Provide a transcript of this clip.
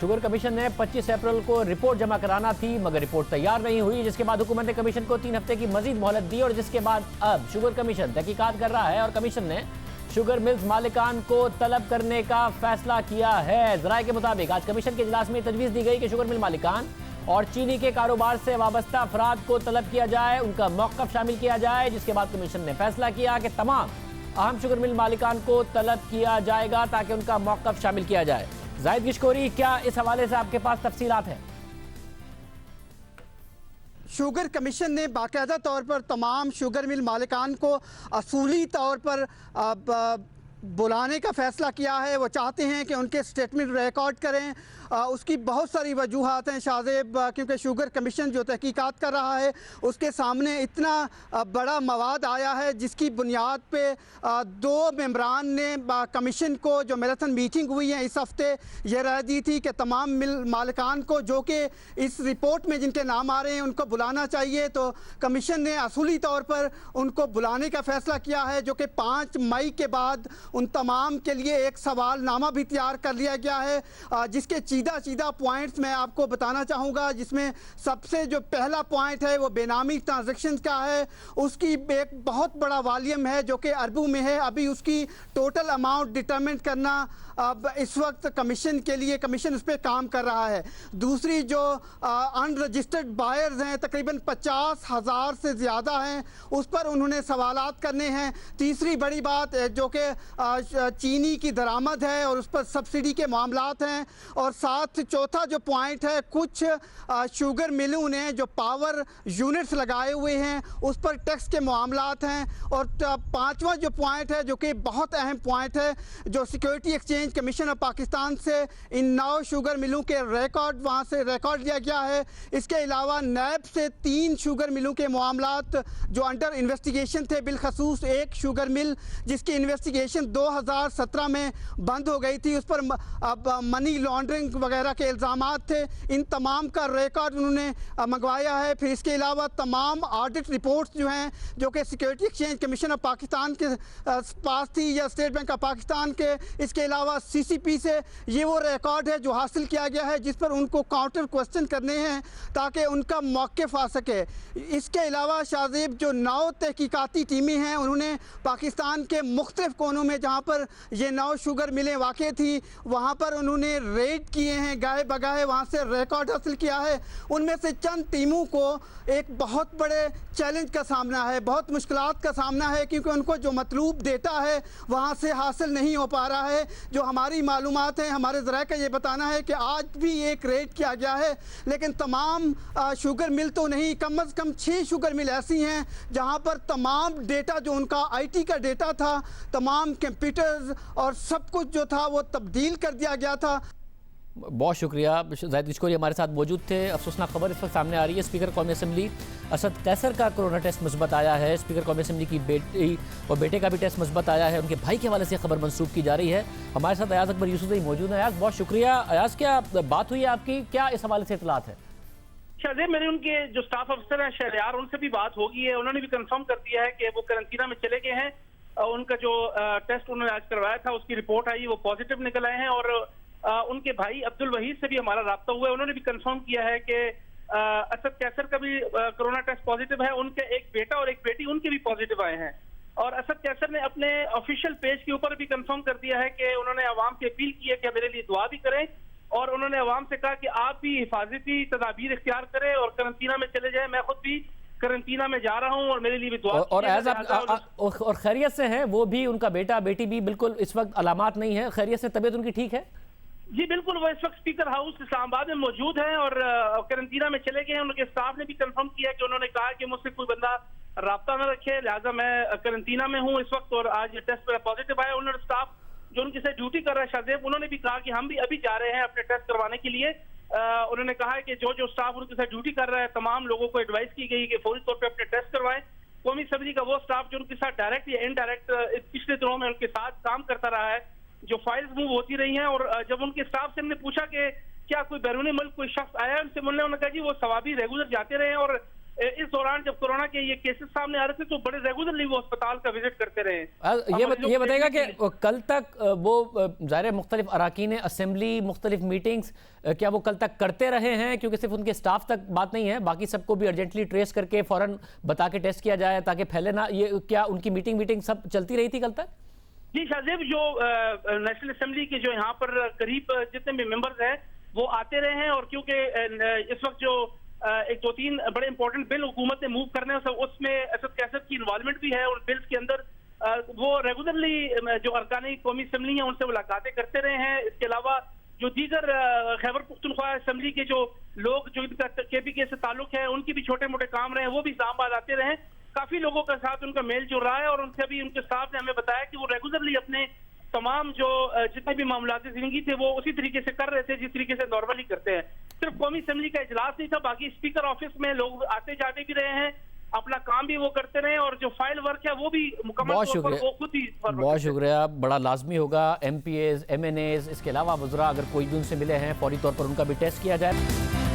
Sugar commission ने 25 अप्रैल को report जमा कराना थी, मगर रिपोर्ट तैयार नहीं हुई, जिसके बाद हुकूमत ने कमीशन को 3 हफ्ते की मजीद मोहलत दी और जिसके बाद अब शुगर कमीशन तहकीकात कर रहा है और कमीशन ने शुगर मिल्स मालिकान को तलब करने का फैसला किया है। जराये के मुताबिक आज कमीशन के इजलास में तजवीज़ दी गई कि शुगर मिल मालिकान और चीनी के कारोबार से वाबस्ता अफराद को तलब किया जाए, उनका मौक़िफ़ शामिल किया जाए, जिसके बाद कमीशन ने फैसला किया कि तमाम अहम शुगर मिल मालिकान को तलब किया जाएगा ताकि उनका मौक़िफ़ शामिल किया जाए। जाहिद गिशकोरी, क्या इस हवाले से आपके पास तफसीलात हैं? शुगर कमीशन ने बाकायदा तौर पर तमाम शुगर मिल मालिकान को असूली तौर पर बुलाने का फ़ैसला किया है। वो चाहते हैं कि उनके स्टेटमेंट रिकॉर्ड करें। उसकी बहुत सारी वजूहात हैं शाहजेब, क्योंकि शुगर कमीशन जो तहकीकात कर रहा है उसके सामने इतना बड़ा मवाद आया है जिसकी बुनियाद पे 2 मेंबरान ने कमीशन को, जो मैराथन मीटिंग हुई है इस हफ्ते, ये राय दी थी कि तमाम मिल मालिकान को जो कि इस रिपोर्ट में जिनके नाम आ रहे हैं उनको बुलाना चाहिए। तो कमीशन ने असूली तौर पर उनको बुलाने का फ़ैसला किया है, जो कि 5 मई के बाद उन तमाम के लिए एक सवालनामा भी तैयार कर लिया गया है, जिसके सीधा पॉइंट्स मैं आपको बताना चाहूँगा। जिसमें सबसे जो पहला पॉइंट है वो बेनामी ट्रांजैक्शन का है। उसकी एक बहुत बड़ा वॉल्यूम है जो कि अरबों में है। अभी उसकी टोटल अमाउंट डिटरमिन करना अब इस वक्त कमीशन के लिए, कमीशन उस पर काम कर रहा है। दूसरी जो अनरजिस्टर्ड बायर्स हैं, तकरीबन 50,000 से ज़्यादा हैं, उस पर उन्होंने सवालात करने हैं। तीसरी बड़ी बात जो कि चीनी की दरामद है और उस पर सब्सिडी के मामलात हैं। और साथ चौथा जो पॉइंट है, कुछ शुगर मिलों ने जो पावर यूनिट्स लगाए हुए हैं उस पर टैक्स के मामलात हैं। और पांचवा जो पॉइंट है, जो कि बहुत अहम पॉइंट है, जो security exchange commission of Pakistan से इन 9 शुगर मिलों के रिकॉर्ड वहाँ से रिकॉर्ड लिया गया है। इसके अलावा नैब से 3 शुगर मिलों के मामलात जो अंडर इन्वेस्टिगेशन थे, बिलखसूस एक शुगर मिल जिसकी इन्वेस्टिगेशन 2017 में बंद हो गई थी, उस पर अब मनी लॉन्ड्रिंग वगैरह के इल्ज़ामात थे। इन तमाम का रिकॉर्ड उन्होंने मंगवाया है। फिर इसके अलावा तमाम ऑडिट रिपोर्ट्स जो हैं, जो कि security exchange commission of Pakistan के पास थी या स्टेट बैंक ऑफ पाकिस्तान के, इसके अलावा CCP से ये वो रिकॉर्ड है जो हासिल किया गया है, जिस पर उनको काउंटर क्वेश्चन करने हैं ताकि उनका मौक़िफ़ आ सके। इसके अलावा शाहजेब जो 9 तहकीकाती टीमें हैं, उन्होंने पाकिस्तान के मुख्तलिफ कोनों में जहाँ पर ये 9 शुगर मिलें वाक़ थी वहाँ पर उन्होंने रेड किए हैं, गाहे बगाहे वहाँ से रिकॉर्ड हासिल किया है। उनमें से चंद टीमों को एक बहुत बड़े चैलेंज का सामना है, बहुत मुश्किलात का सामना है, क्योंकि उनको जो मतलूब डेटा है वहाँ से हासिल नहीं हो पा रहा है। जो हमारी मालूमात है, हमारे ज़राए का ये बताना है कि आज भी एक रेड किया गया है, लेकिन तमाम शुगर मिल तो नहीं, कम अज़ कम 6 शुगर मिल ऐसी हैं जहाँ पर तमाम डेटा जो उनका IT का डेटा था, तमाम कंप्यूटर्स और सब कुछ जो था वो तब्दील कर दिया गया था। बहुत शुक्रिया। जाहिद गिशकोरी हमारे साथ मौजूद थे। अफसोसनाक खबर इस वक्त सामने आ रही है, स्पीकर कौमी असम्बली असद कैसर का कोरोना टेस्ट मुस्बत आया है। स्पीकर कौमी असम्बली की बेटी और बेटे का भी टेस्ट मुस्बत आया है। उनके भाई के हवाले से खबर मंसूब की जा रही है। हमारे साथ अयाज अकबर यूसुफ मौजूद है। अयाज, बहुत शुक्रिया। अयाज, क्या बात हुई है आपकी, क्या इस हवाले से इतलात है? शाहजेब, मैंने उनके जो स्टाफ अफसर हैं शहरयार, उनसे भी बात होगी है। उन्होंने भी कंफर्म कर दिया है कि वो करंटीना में चले गए हैं। उनका जो टेस्ट उन्होंने आज करवाया था उसकी रिपोर्ट आई, वो पॉजिटिव निकल आए हैं। और उनके भाई अब्दुल वहीद से भी हमारा राब्ता हुआ है। उन्होंने भी कंफर्म किया है कि असद कैसर का भी कोरोना टेस्ट पॉजिटिव है। उनके एक बेटा और एक बेटी उनके भी पॉजिटिव आए हैं। और असद कैसर ने अपने ऑफिशियल पेज के ऊपर भी कंफर्म कर दिया है कि उन्होंने अवाम से अपील की है कि मेरे लिए दुआ भी करें। और उन्होंने अवाम से कहा कि आप भी हिफाजती तदाबीर इख्तियार करें और करंटीना में चले जाएं। मैं खुद भी करंटीना में जा रहा हूँ और मेरे लिए भी दुआ और खैरियत से हैं वो भी, उनका बेटा बेटी भी? बिल्कुल इस वक्त अलामात नहीं है, खैरियत से, तबीयत उनकी ठीक है? जी बिल्कुल, वो इस वक्त स्पीकर हाउस इस्लामाबाद में मौजूद हैं और करंटीना में चले गए हैं। उनके स्टाफ ने भी कंफर्म किया कि उन्होंने कहा कि मुझसे कोई बंदा राब्ता न रखे, लिहाजा मैं करंटीना में हूँ इस वक्त। और आज ये टेस्ट मेरा पॉजिटिव आया। उन्होंने स्टाफ जो उनके साथ ड्यूटी कर रहा है शाहजेब, उन्होंने भी कहा कि हम भी अभी जा रहे हैं अपने टेस्ट करवाने के लिए। उन्होंने कहा है कि जो स्टाफ उनके साथ ड्यूटी कर रहा है, तमाम लोगों को एडवाइस की गई कि फौरी तौर पर अपने टेस्ट करवाएं। कौमी असम्बली का वो स्टाफ जो उनके साथ डायरेक्ट या इनडायरेक्ट पिछले दिनों में उनके साथ काम करता रहा है, जो फाइल्स मूव होती रही हैं। और जब उनके स्टाफ से हमने पूछा कि क्या कोई बैरूनी मुल्क कोई शख्स आया है उनसे मिलने, उन्होंने कहा जी वो सवाबी रेगुलर जाते रहे। और इस दौरान जब कोरोना के ये केसेस सामने आ रहे थे तो बड़े रेगुलरली वो अस्पताल का विजिट करते रहे। ये बताएगा कि कल तक वो ज़ाहिर मुख्तलिफ अराकीन असेंबली मुख्तलिफ मीटिंग्स क्या वो कल तक करते रहे हैं, क्योंकि सिर्फ उनके स्टाफ तक बात नहीं है, बाकी सबको भी अर्जेंटली ट्रेस करके फौरन बता के टेस्ट किया जाए ताकि फैले ना, ये क्या उनकी मीटिंग सब चलती रही थी कल तक? जी शाहजेब, जो नेशनल असेंबली के जो यहाँ पर करीब जितने भी मेंबर्स हैं वो आते रहे हैं, और क्योंकि इस वक्त जो एक 2-3 बड़े इंपॉर्टेंट बिल हुकूमत ने मूव करने हैं उसमें असद कैसद की इन्वॉल्वमेंट भी है उन बिल्स के अंदर, वो रेगुलरली जो अरकानी कौमी असेंबली है उनसे मुलाकातें करते रहे हैं। इसके अलावा जो दीगर खैबर पुख्तनख्वा असेंबली के जो लोग जो इनका KPK से ताल्लुक है उनकी भी छोटे मोटे काम रहे हैं, वो भी इस्लामाबाद आते रहे। काफी लोगों के साथ उनका मेल जुल रहा है और उनसे भी उनके स्टाफ ने हमें बताया कि वो रेगुलरली अपने तमाम जो जितने भी मामलाती जिंदगी थे वो उसी तरीके से कर रहे थे जिस तरीके से नॉर्मली करते हैं। सिर्फ कौमी असेंबली का इजलास नहीं था, बाकी स्पीकर ऑफिस में लोग आते जाते भी रहे हैं, अपना काम भी वो करते रहे, और जो फाइल वर्क है वो भी मुकम्मल तौर पर वो खुद ही। बहुत शुक्रिया। बड़ा लाजमी होगा MPAs MNAs इसके अलावा वज़रा अगर कोई भी उनसे मिले हैं फौरी तौर पर उनका भी टेस्ट किया जाए।